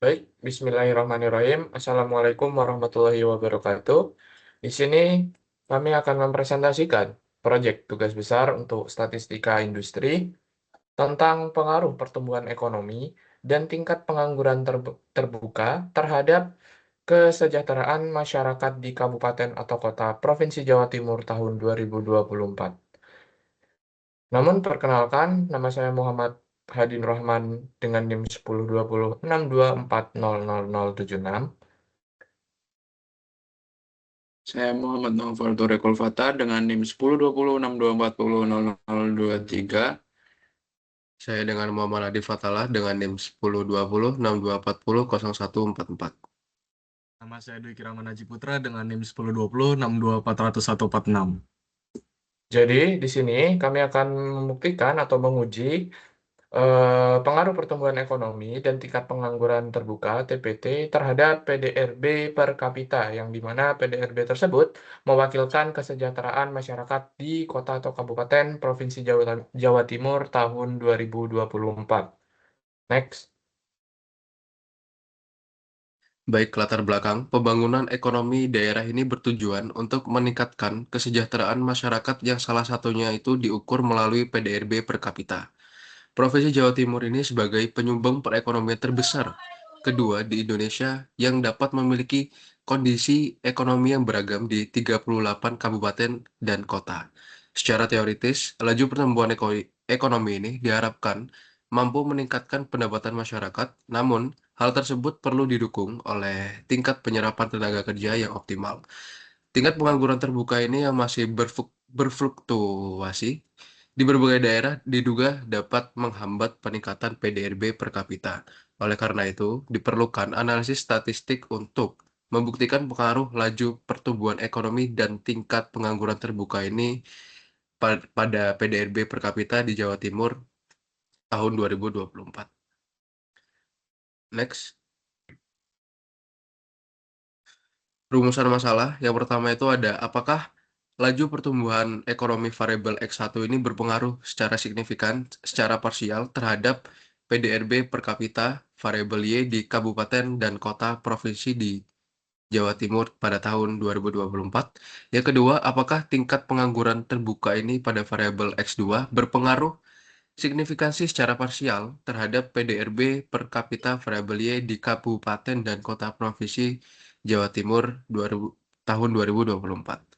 Baik, Bismillahirrahmanirrahim. Assalamualaikum warahmatullahi wabarakatuh. Di sini kami akan mempresentasikan proyek tugas besar untuk statistika industri tentang pengaruh pertumbuhan ekonomi dan tingkat pengangguran terbuka terhadap kesejahteraan masyarakat di kabupaten atau kota Provinsi Jawa Timur tahun 2024. Namun perkenalkan, nama saya Muhammad Hadin Rahman dengan NIM 102062400076. Saya Muhammad Novel Turekul Fatah dengan NIM 102062400023. Saya dengan Muhammad Adi Fatalah dengan NIM 102062400144. Nama saya Dwi Kiraman Haji Putra dengan NIM 102062401416. Jadi di sini kami akan membuktikan atau menguji pengaruh pertumbuhan ekonomi dan tingkat pengangguran terbuka (TPT) terhadap PDRB per kapita, yang di mana PDRB tersebut mewakilkan kesejahteraan masyarakat di kota atau kabupaten Provinsi Jawa Timur tahun 2024. Next. Baik, latar belakang pembangunan ekonomi daerah ini bertujuan untuk meningkatkan kesejahteraan masyarakat yang salah satunya itu diukur melalui PDRB per kapita. Provinsi Jawa Timur ini sebagai penyumbang perekonomian terbesar kedua di Indonesia yang dapat memiliki kondisi ekonomi yang beragam di 38 kabupaten dan kota. Secara teoritis, laju pertumbuhan ekonomi ini diharapkan mampu meningkatkan pendapatan masyarakat, namun hal tersebut perlu didukung oleh tingkat penyerapan tenaga kerja yang optimal. Tingkat pengangguran terbuka ini yang masih berfluktuasi di berbagai daerah diduga dapat menghambat peningkatan PDRB per kapita. Oleh karena itu, diperlukan analisis statistik untuk membuktikan pengaruh laju pertumbuhan ekonomi dan tingkat pengangguran terbuka ini pada PDRB per kapita di Jawa Timur tahun 2024. Next. Rumusan masalah yang pertama itu ada, apakah laju pertumbuhan ekonomi variabel X1 ini berpengaruh secara signifikan, secara parsial terhadap PDRB per kapita variabel Y di kabupaten dan kota provinsi di Jawa Timur pada tahun 2024. Yang kedua, apakah tingkat pengangguran terbuka ini pada variabel X2 berpengaruh signifikansi secara parsial terhadap PDRB per kapita variabel Y di kabupaten dan kota provinsi Jawa Timur tahun 2024.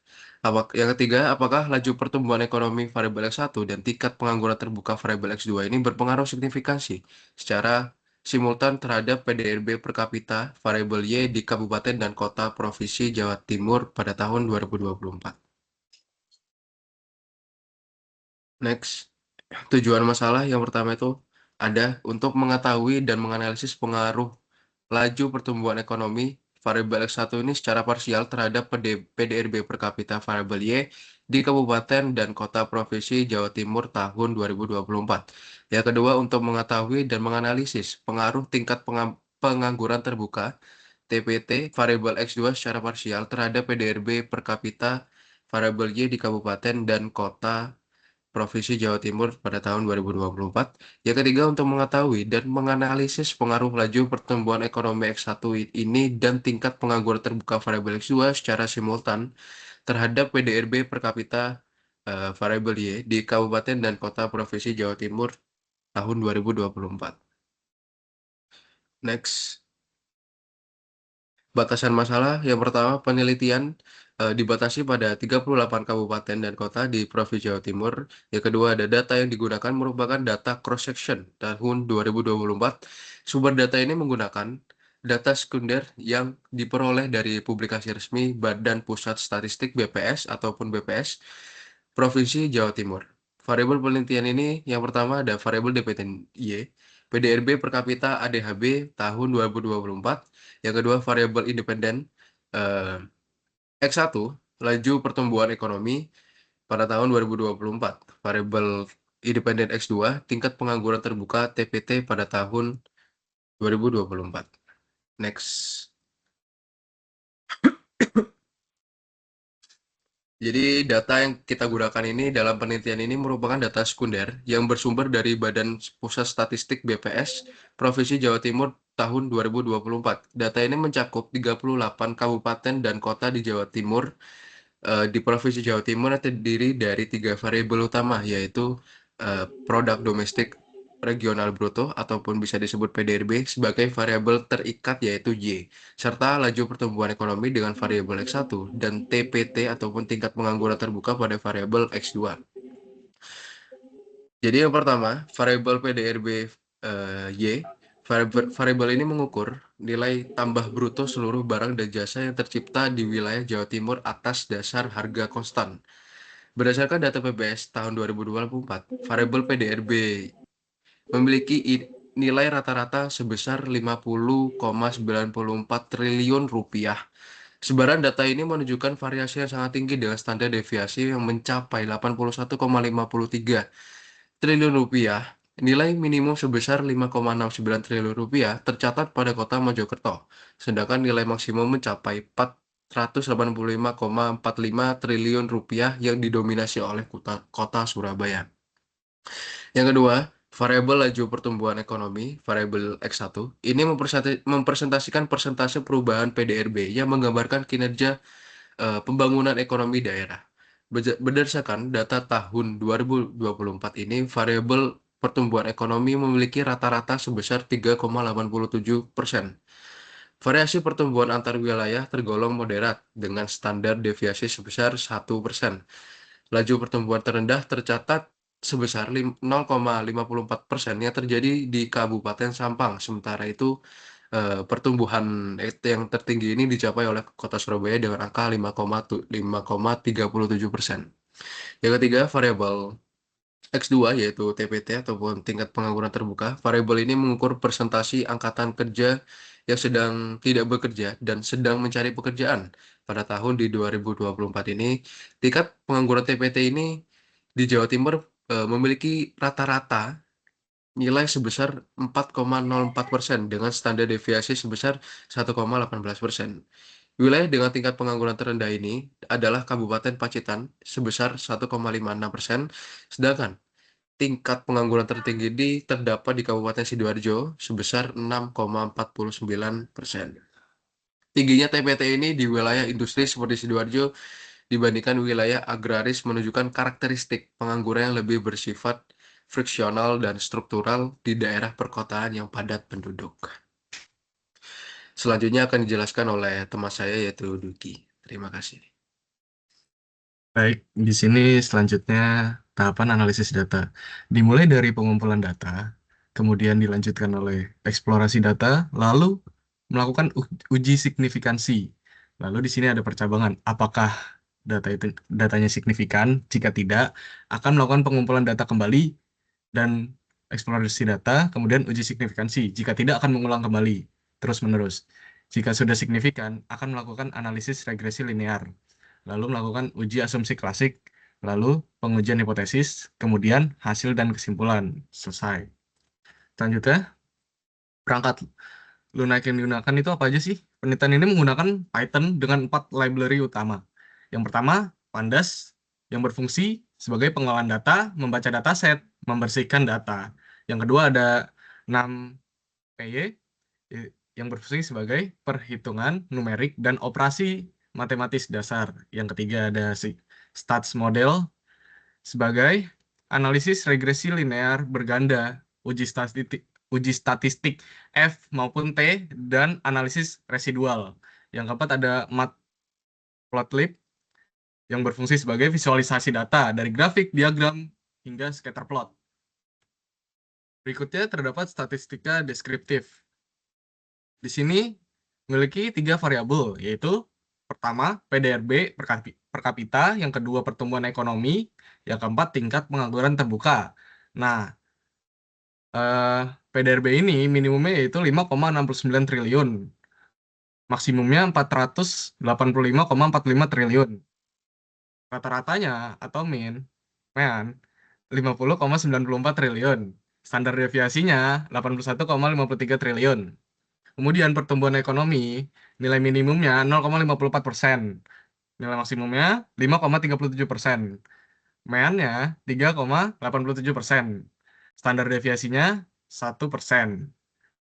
Yang ketiga, apakah laju pertumbuhan ekonomi variabel X1 dan tingkat pengangguran terbuka variabel X2 ini berpengaruh signifikansi secara simultan terhadap PDRB per kapita variabel Y di kabupaten dan kota provinsi Jawa Timur pada tahun 2024. Next. Tujuan masalah yang pertama itu ada untuk mengetahui dan menganalisis pengaruh laju pertumbuhan ekonomi variabel X1 ini secara parsial terhadap PDRB per kapita variabel Y di kabupaten dan kota provinsi Jawa Timur tahun 2024. Yang kedua, untuk mengetahui dan menganalisis pengaruh tingkat pengangguran terbuka TPT variabel X2 secara parsial terhadap PDRB per kapita variabel Y di kabupaten dan kota Provinsi Jawa Timur pada tahun 2024. Yang ketiga, untuk mengetahui dan menganalisis pengaruh laju pertumbuhan ekonomi X1 ini dan tingkat pengangguran terbuka variabel X2 secara simultan terhadap PDRB per kapita variabel Y di Kabupaten dan Kota Provinsi Jawa Timur tahun 2024. Next. Batasan masalah yang pertama, penelitian dibatasi pada 38 kabupaten dan kota di Provinsi Jawa Timur. Yang kedua, ada data yang digunakan merupakan data cross-section tahun 2024. Sumber data ini menggunakan data sekunder yang diperoleh dari publikasi resmi Badan Pusat Statistik BPS ataupun BPS Provinsi Jawa Timur. Variabel penelitian ini yang pertama ada variabel dependen Y, PDRB per kapita ADHB tahun 2024. Yang kedua, variabel independen eh, X1, laju pertumbuhan ekonomi pada tahun 2024. Variabel independen X2, tingkat pengangguran terbuka TPT pada tahun 2024. Next. Jadi data yang kita gunakan ini dalam penelitian ini merupakan data sekunder yang bersumber dari Badan Pusat Statistik BPS Provinsi Jawa Timur tahun 2024. Data ini mencakup 38 kabupaten dan kota di Jawa Timur. Di Provinsi Jawa Timur terdiri dari 3 variabel utama, yaitu produk domestik regional bruto ataupun bisa disebut PDRB sebagai variabel terikat yaitu Y, serta laju pertumbuhan ekonomi dengan variabel X1 dan TPT ataupun tingkat pengangguran terbuka pada variabel X2. Jadi yang pertama, variabel PDRB Y. Variabel ini mengukur nilai tambah bruto seluruh barang dan jasa yang tercipta di wilayah Jawa Timur atas dasar harga konstan. Berdasarkan data PBS tahun 2024, variabel PDRB memiliki nilai rata-rata sebesar 50,94 triliun rupiah. Sebaran data ini menunjukkan variasi yang sangat tinggi dengan standar deviasi yang mencapai 81,53 triliun rupiah. Nilai minimum sebesar 5,69 triliun rupiah tercatat pada kota Mojokerto, sedangkan nilai maksimum mencapai 485,45 triliun rupiah yang didominasi oleh kota Surabaya. Yang kedua, variabel laju pertumbuhan ekonomi, variabel X1, ini mempresentasikan persentase perubahan PDRB yang menggambarkan kinerja pembangunan ekonomi daerah. Berdasarkan data tahun 2024 ini, variabel pertumbuhan ekonomi memiliki rata-rata sebesar 3,87%. Variasi pertumbuhan antar wilayah tergolong moderat dengan standar deviasi sebesar 1%. Laju pertumbuhan terendah tercatat sebesar 0,54% yang terjadi di Kabupaten Sampang. Sementara itu, pertumbuhan yang tertinggi ini dicapai oleh Kota Surabaya dengan angka 5,37%. Yang ketiga, variabel X2 yaitu TPT ataupun tingkat pengangguran terbuka. Variabel ini mengukur persentasi angkatan kerja yang sedang tidak bekerja dan sedang mencari pekerjaan. Pada tahun di 2024 ini, tingkat pengangguran TPT ini di Jawa Timur memiliki rata-rata nilai sebesar 4,04% dengan standar deviasi sebesar 1,18%. Wilayah dengan tingkat pengangguran terendah ini adalah Kabupaten Pacitan sebesar 1,56%, sedangkan tingkat pengangguran tertinggi terdapat di Kabupaten Sidoarjo sebesar 6,49%. Tingginya TPT ini di wilayah industri seperti Sidoarjo dibandingkan wilayah agraris menunjukkan karakteristik pengangguran yang lebih bersifat friksional dan struktural di daerah perkotaan yang padat penduduk. Selanjutnya akan dijelaskan oleh teman saya yaitu Duki. Terima kasih. Baik, di sini selanjutnya tahapan analisis data. Dimulai dari pengumpulan data, kemudian dilanjutkan oleh eksplorasi data, lalu melakukan uji signifikansi. Lalu di sini ada percabangan, apakah datanya signifikan? Jika tidak, akan melakukan pengumpulan data kembali dan eksplorasi data, kemudian uji signifikansi. Jika tidak, akan mengulang kembali terus-menerus. Jika sudah signifikan, akan melakukan analisis regresi linear, lalu melakukan uji asumsi klasik, lalu pengujian hipotesis, kemudian hasil dan kesimpulan. Selesai. Selanjutnya, perangkat lunak yang digunakan itu apa aja sih? Penelitian ini menggunakan Python dengan 4 library utama. Yang pertama, Pandas, yang berfungsi sebagai pengolahan data, membaca dataset, membersihkan data. Yang kedua ada 6PY, yang berfungsi sebagai perhitungan numerik dan operasi matematis dasar. Yang ketiga ada stats model sebagai analisis regresi linear berganda, uji statistik F maupun T, dan analisis residual. Yang keempat ada matplotlib yang berfungsi sebagai visualisasi data dari grafik, diagram, hingga scatter plot. Berikutnya terdapat statistika deskriptif. Di sini memiliki 3 variabel, yaitu pertama PDRB per kapita, yang kedua pertumbuhan ekonomi, yang keempat tingkat pengangguran terbuka. Nah, PDRB ini minimumnya yaitu 5,69 triliun, maksimumnya 485,45 triliun. Rata-ratanya atau mean 50,94 triliun. Standar deviasinya 81,53 triliun. Kemudian pertumbuhan ekonomi, nilai minimumnya 0,54%. Nilai maksimumnya 5,37%. Meannya 3,87%. Standar deviasinya 1%.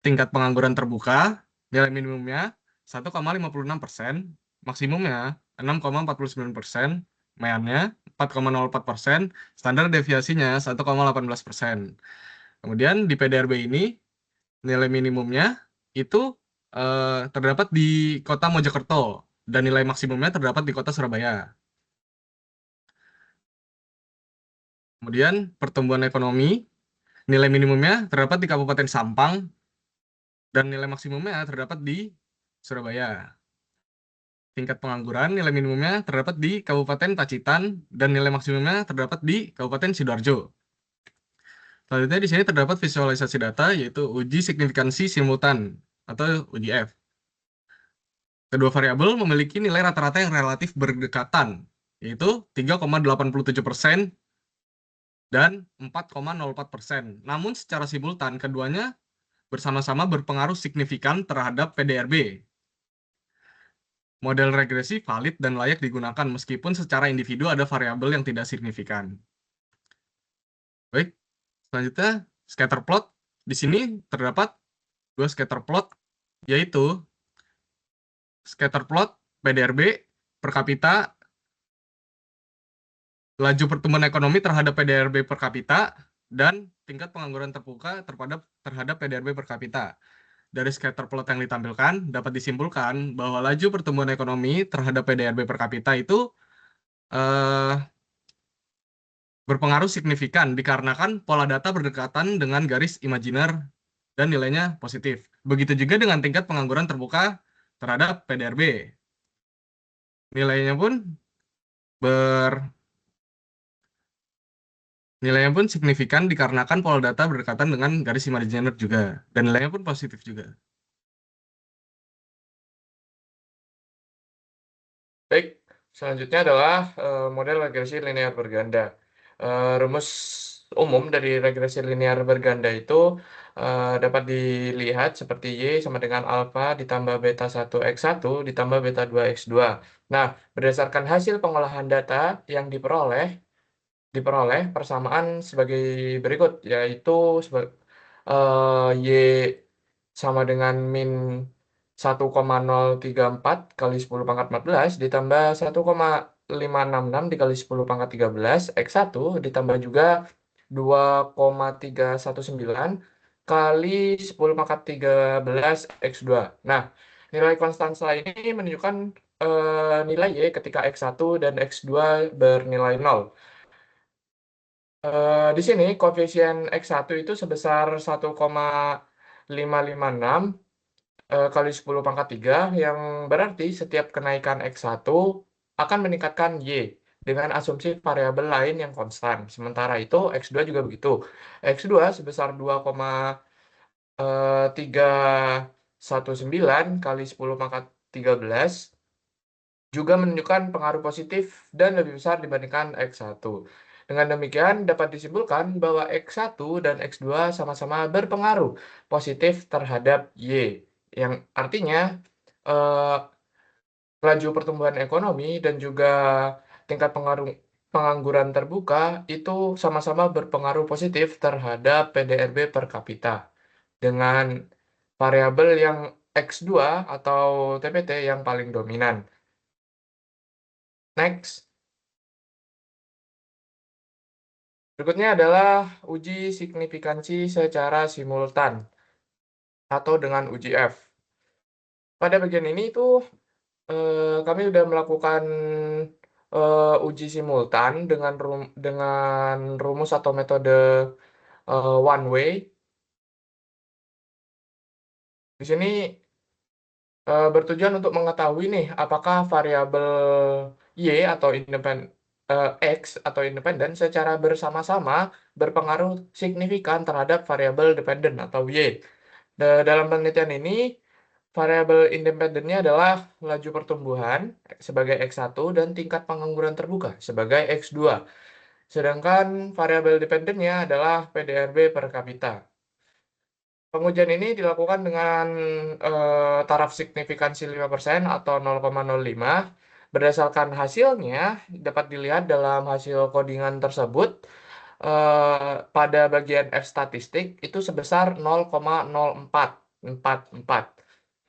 tingkat pengangguran terbuka, nilai minimumnya 1,56%, maksimumnya 6,49%, mediannya 4,04%, standar deviasinya 1,18%. Kemudian di PDRB ini nilai minimumnya itu terdapat di kota Mojokerto dan nilai maksimumnya terdapat di kota Surabaya. Kemudian pertumbuhan ekonomi, nilai minimumnya terdapat di Kabupaten Sampang dan nilai maksimumnya terdapat di Surabaya. Tingkat pengangguran, nilai minimumnya terdapat di Kabupaten Pacitan dan nilai maksimumnya terdapat di Kabupaten Sidoarjo. Selanjutnya di sini terdapat visualisasi data yaitu uji signifikansi simultan atau UJF. Kedua variabel memiliki nilai rata-rata yang relatif berdekatan, yaitu 3,87% dan 4,04%. Namun secara simultan keduanya bersama-sama berpengaruh signifikan terhadap PDRB. Model regresi valid dan layak digunakan meskipun secara individu ada variabel yang tidak signifikan. Baik, selanjutnya scatter plot. Di sini terdapat dua scatter plot, yaitu scatter plot PDRB per kapita, laju pertumbuhan ekonomi terhadap PDRB per kapita, dan tingkat pengangguran terbuka terhadap PDRB per kapita. Dari scatter plot yang ditampilkan, dapat disimpulkan bahwa laju pertumbuhan ekonomi terhadap PDRB per kapita itu berpengaruh signifikan dikarenakan pola data berdekatan dengan garis imajiner dan nilainya positif. Begitu juga dengan tingkat pengangguran terbuka terhadap PDRB. Nilainya pun signifikan dikarenakan pola data berdekatan dengan garis imajiner juga, dan nilainya pun positif juga. Baik, selanjutnya adalah model regresi linear berganda. Rumus umum dari regresi linear berganda itu dapat dilihat seperti Y sama dengan alfa ditambah beta 1 X1 ditambah beta 2 X2. Nah, berdasarkan hasil pengolahan data yang diperoleh persamaan sebagai berikut, yaitu Y sama dengan min 1,034 kali 10 pangkat 14 ditambah 1,566 dikali 10 pangkat 13 X1 ditambah juga 2,319 kali 10 pangkat 13 X2. Nah, nilai konstansa ini menunjukkan nilai Y ketika X1 dan X2 bernilai 0. Di sini koefisien X1 itu sebesar 1,556 kali 10 pangkat 3, yang berarti setiap kenaikan X1 akan meningkatkan Y dengan asumsi variabel lain yang konstan. Sementara itu X2 juga begitu. X2 sebesar 2,319 kali 10 pangkat 13 juga menunjukkan pengaruh positif dan lebih besar dibandingkan X1. Dengan demikian, dapat disimpulkan bahwa X1 dan X2 sama-sama berpengaruh positif terhadap Y, yang artinya laju pertumbuhan ekonomi dan juga tingkat pengangguran terbuka itu sama-sama berpengaruh positif terhadap PDRB per kapita dengan variabel yang X2 atau TPT yang paling dominan. Next. Berikutnya adalah uji signifikansi secara simultan atau dengan uji F. Pada bagian ini tuh kami sudah melakukan uji simultan dengan rumus atau metode one way. Di sini bertujuan untuk mengetahui nih apakah variabel Y atau X atau independen secara bersama-sama berpengaruh signifikan terhadap variabel dependen atau Y. Dalam penelitian ini, variabel independennya adalah laju pertumbuhan sebagai X1 dan tingkat pengangguran terbuka sebagai X2. Sedangkan variabel dependennya adalah PDRB per kapita. Pengujian ini dilakukan dengan taraf signifikansi 5% atau 0,05. Berdasarkan hasilnya, dapat dilihat dalam hasil codingan tersebut, pada bagian F statistik itu sebesar 0,04. 4,4.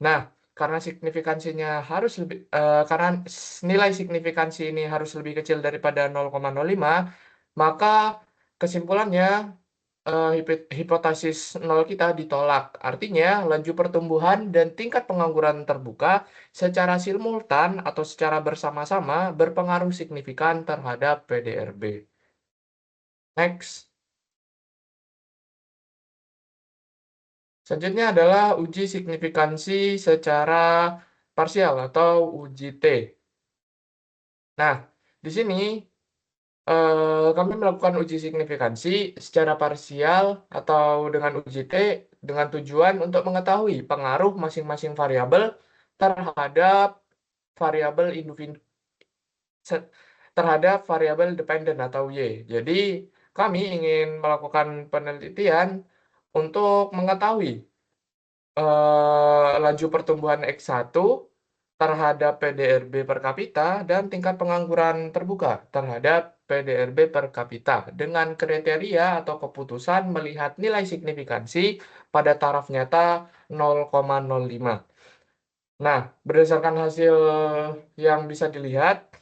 Nah, karena nilai signifikansi ini harus lebih kecil daripada 0,05, maka kesimpulannya hipotesis 0 kita ditolak. Artinya, laju pertumbuhan dan tingkat pengangguran terbuka secara simultan atau secara bersama-sama berpengaruh signifikan terhadap PDRB. Next. Selanjutnya adalah uji signifikansi secara parsial atau uji T. Nah, di sini kami melakukan uji signifikansi secara parsial atau dengan uji T dengan tujuan untuk mengetahui pengaruh masing-masing variabel terhadap variabel individu terhadap variabel dependen atau Y. Jadi, kami ingin melakukan penelitian untuk mengetahui laju pertumbuhan X1 terhadap PDRB per kapita dan tingkat pengangguran terbuka terhadap PDRB per kapita dengan kriteria atau keputusan melihat nilai signifikansi pada taraf nyata 0,05. Nah, berdasarkan hasil yang bisa dilihat,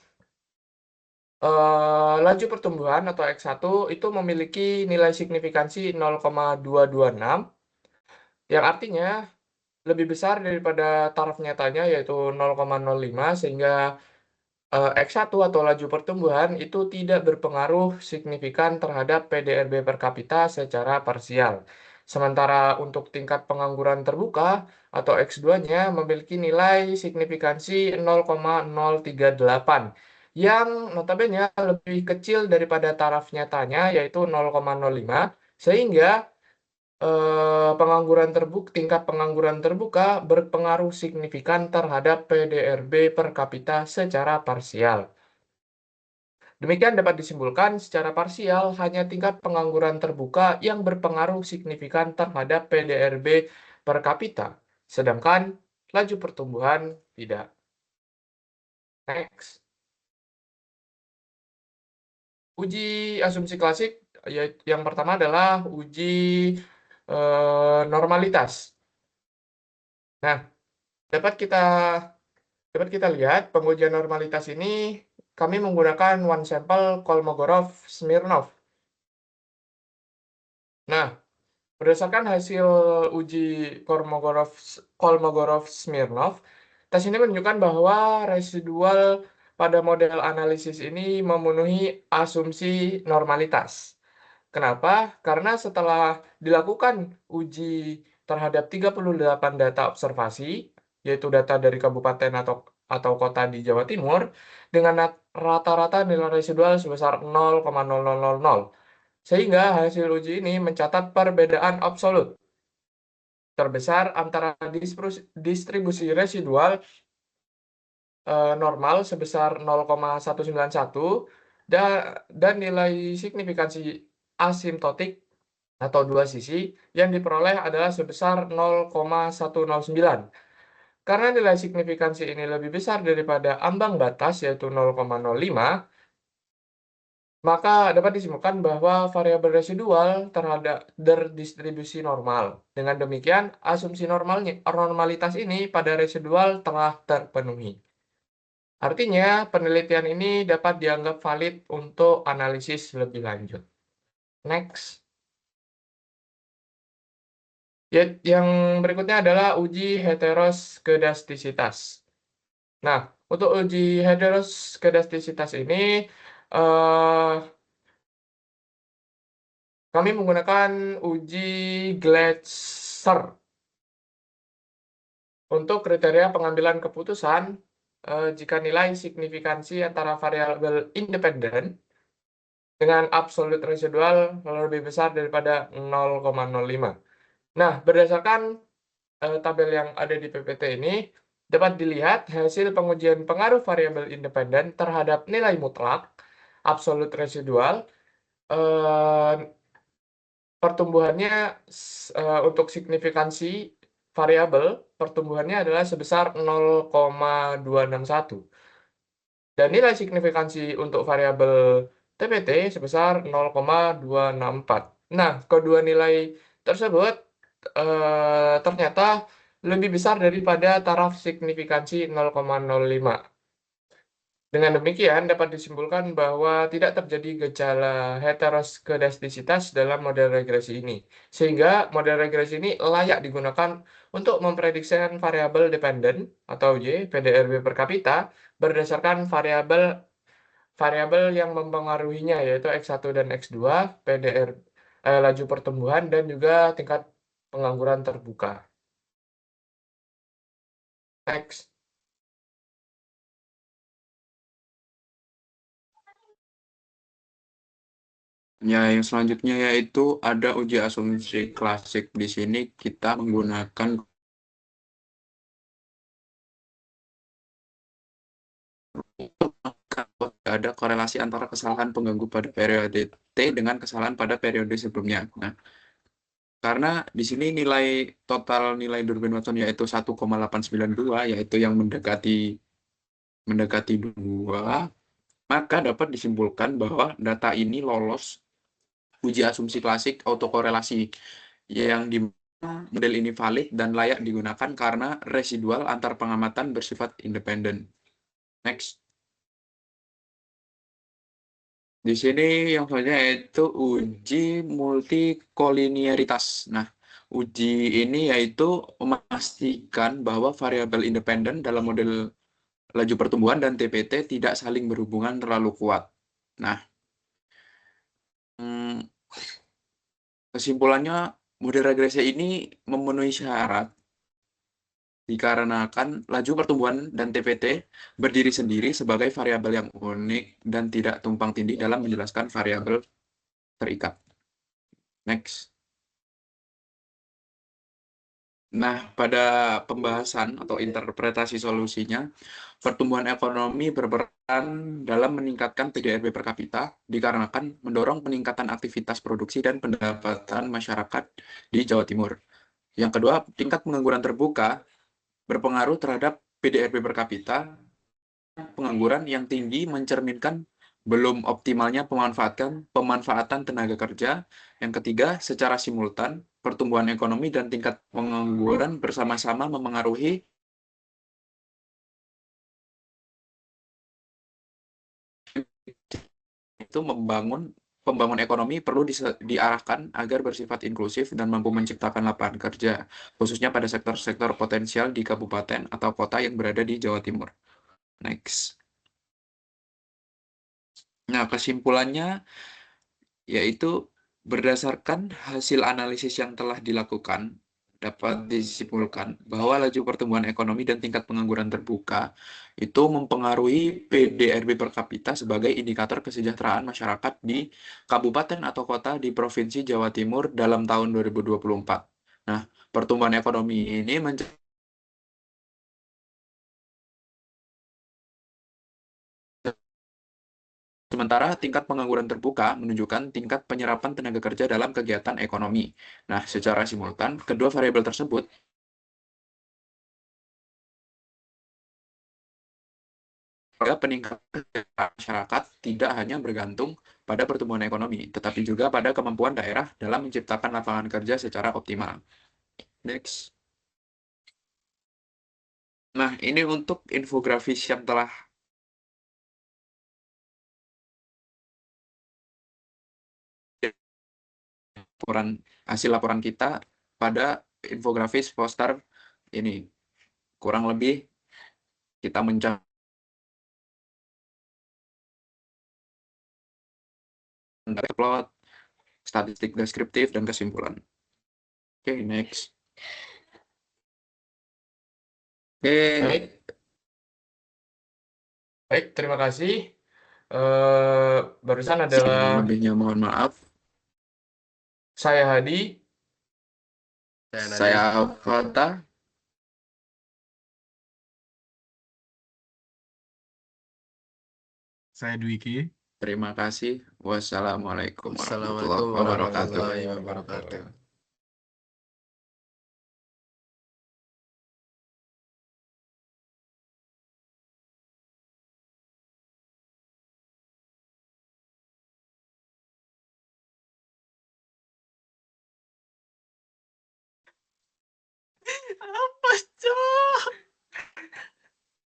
laju pertumbuhan atau X1 itu memiliki nilai signifikansi 0,226, yang artinya lebih besar daripada taraf nyatanya yaitu 0,05, sehingga X1 atau laju pertumbuhan itu tidak berpengaruh signifikan terhadap PDRB per kapita secara parsial. Sementara untuk tingkat pengangguran terbuka atau X2-nya memiliki nilai signifikansi 0,038 yang notabene lebih kecil daripada taraf nyatanya yaitu 0,05, sehingga tingkat pengangguran terbuka berpengaruh signifikan terhadap PDRB per kapita secara parsial. Demikian dapat disimpulkan secara parsial hanya tingkat pengangguran terbuka yang berpengaruh signifikan terhadap PDRB per kapita, sedangkan laju pertumbuhan tidak. Next. Uji asumsi klasik yang pertama adalah uji normalitas. Nah, dapat kita lihat pengujian normalitas ini kami menggunakan one sample Kolmogorov-Smirnov. Nah, berdasarkan hasil uji Kolmogorov-Smirnov, tes ini menunjukkan bahwa residual pada model analisis ini memenuhi asumsi normalitas. Kenapa? Karena setelah dilakukan uji terhadap 38 data observasi, yaitu data dari kabupaten atau kota di Jawa Timur, dengan rata-rata nilai residual sebesar 0,0000. Sehingga hasil uji ini mencatat perbedaan absolut terbesar antara distribusi residual normal sebesar 0,191 dan nilai signifikansi asimptotik atau dua sisi yang diperoleh adalah sebesar 0,109. Karena nilai signifikansi ini lebih besar daripada ambang batas yaitu 0,05, maka dapat disimpulkan bahwa variabel residual terhadap berdistribusi normal. Dengan demikian, asumsi normalitas ini pada residual telah terpenuhi. Artinya, penelitian ini dapat dianggap valid untuk analisis lebih lanjut. Next. Yang berikutnya adalah uji heteroskedastisitas. Nah, untuk uji heteroskedastisitas ini, kami menggunakan uji Glatzer untuk kriteria pengambilan keputusan jika nilai signifikansi antara variabel independen dengan absolut residual lebih besar daripada 0,05. Nah, berdasarkan tabel yang ada di PPT ini, dapat dilihat hasil pengujian pengaruh variabel independen terhadap nilai mutlak, absolut residual, pertumbuhannya untuk signifikansi variabel, pertumbuhannya adalah sebesar 0,261. Dan nilai signifikansi untuk variabel TPT sebesar 0,264. Nah, kedua nilai tersebut ternyata lebih besar daripada taraf signifikansi 0,05. Dengan demikian, dapat disimpulkan bahwa tidak terjadi gejala heteroskedastisitas dalam model regresi ini, sehingga model regresi ini layak digunakan untuk memprediksi variabel dependen atau Y PDRB per kapita berdasarkan variabel variabel yang mempengaruhinya yaitu X1 dan X2, laju pertumbuhan dan juga tingkat pengangguran terbuka. Next. Ya, yang selanjutnya yaitu ada uji asumsi klasik. Di sini kita menggunakan ada korelasi antara kesalahan pengganggu pada periode T dengan kesalahan pada periode sebelumnya. Nah, karena di sini nilai total nilai Durbin Watson yaitu 1,892, yaitu yang mendekati 2, maka dapat disimpulkan bahwa data ini lolos uji asumsi klasik autokorelasi, yang di mana model ini valid dan layak digunakan karena residual antar pengamatan bersifat independen. Next. Di sini yang selanjutnya yaitu uji multikolinearitas. Nah, uji ini yaitu memastikan bahwa variabel independen dalam model laju pertumbuhan dan TPT tidak saling berhubungan terlalu kuat. Nah, hmm, kesimpulannya model regresi ini memenuhi syarat dikarenakan laju pertumbuhan dan TPT berdiri sendiri sebagai variabel yang unik dan tidak tumpang tindih dalam menjelaskan variabel terikat. Next. Nah, pada pembahasan atau interpretasi solusinya, pertumbuhan ekonomi berperan dalam meningkatkan PDRB per kapita dikarenakan mendorong peningkatan aktivitas produksi dan pendapatan masyarakat di Jawa Timur. Yang kedua, tingkat pengangguran terbuka berpengaruh terhadap PDRB per kapita. Pengangguran yang tinggi mencerminkan belum optimalnya pemanfaatan tenaga kerja. Yang ketiga, secara simultan, pertumbuhan ekonomi dan tingkat pengangguran bersama-sama memengaruhi itu pembangun ekonomi perlu diarahkan agar bersifat inklusif dan mampu menciptakan lapangan kerja, khususnya pada sektor-sektor potensial di kabupaten atau kota yang berada di Jawa Timur. Next. Nah, kesimpulannya yaitu berdasarkan hasil analisis yang telah dilakukan, dapat disimpulkan bahwa laju pertumbuhan ekonomi dan tingkat pengangguran terbuka itu mempengaruhi PDRB per kapita sebagai indikator kesejahteraan masyarakat di kabupaten atau kota di Provinsi Jawa Timur dalam tahun 2024. Nah, pertumbuhan ekonomi ini sementara tingkat pengangguran terbuka menunjukkan tingkat penyerapan tenaga kerja dalam kegiatan ekonomi. Nah, secara simultan, kedua variabel tersebut peningkatan masyarakat tidak hanya bergantung pada pertumbuhan ekonomi, tetapi juga pada kemampuan daerah dalam menciptakan lapangan kerja secara optimal. Next. Nah, ini untuk infografis yang telah hasil laporan kita pada infografis poster ini. Kurang lebih kita mencapai plot, statistik deskriptif, dan kesimpulan. Oke, next. Oke, Baik, baik, terima kasih. Eh, Barusan adalah lebihnya mohon maaf. saya Hadi. Saya Fata. Saya Dwiki. Terima kasih. Wassalamualaikum Assalamualaikum warahmatullahi wabarakatuh. warahmatullahi wabarakatuh.